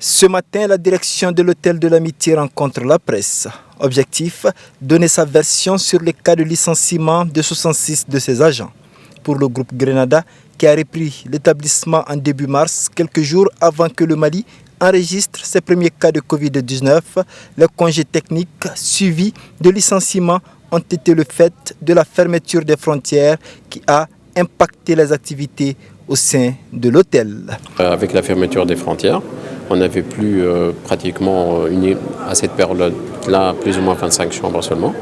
Ce matin, la direction de l'hôtel de l'Amitié rencontre la presse. Objectif, donner sa version sur les cas de licenciement de 66 de ses agents. Pour le groupe Grenada, qui a repris l'établissement en début mars, quelques jours avant que le Mali enregistre ses premiers cas de Covid-19, les congés techniques suivis de licenciements ont été le fait de la fermeture des frontières qui a impacté les activités au sein de l'hôtel. Avec la fermeture des frontières, on n'avait plus pratiquement à cette période-là plus ou moins 25 chambres seulement.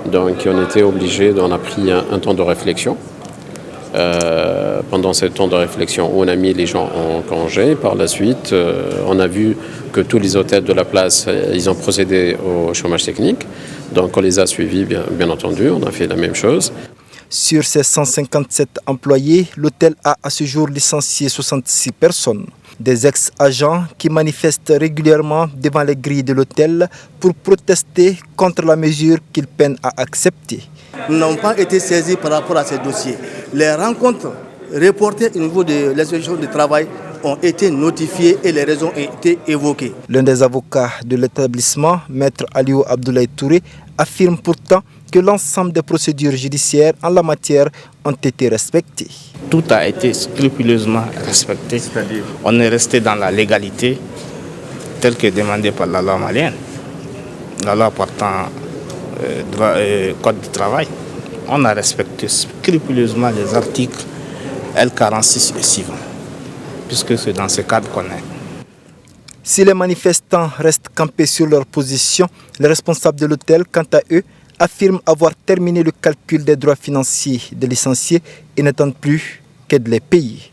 Donc on était obligé, on a pris un temps de réflexion. Pendant ce temps de réflexion, on a mis les gens en congé. Par la suite, on a vu que tous les hôtels de la place, ils ont procédé au chômage technique. Donc on les a suivis, bien entendu, on a fait la même chose. Sur ces 157 employés, l'hôtel a à ce jour licencié 66 personnes. Des ex-agents qui manifestent régulièrement devant les grilles de l'hôtel pour protester contre la mesure qu'ils peinent à accepter. Nous n'avons pas été saisis par rapport à ces dossiers. Les rencontres reportées au niveau de l'inspection du travail ont été notifiées et les raisons ont été évoquées. L'un des avocats de l'établissement, Maître Aliou Abdoulaye Touré, affirme pourtant que l'ensemble des procédures judiciaires en la matière ont été respectées. Tout a été scrupuleusement respecté. C'est-à-dire, on est resté dans la légalité telle que demandée par la loi malienne, la loi portant code du travail. On a respecté scrupuleusement les articles L46 et suivants, puisque c'est dans ce cadre qu'on est. Si les manifestants restent campés sur leur position, les responsables de l'hôtel, quant à eux, affirment avoir terminé le calcul des droits financiers des licenciés et n'attendent plus qu'aide les payer.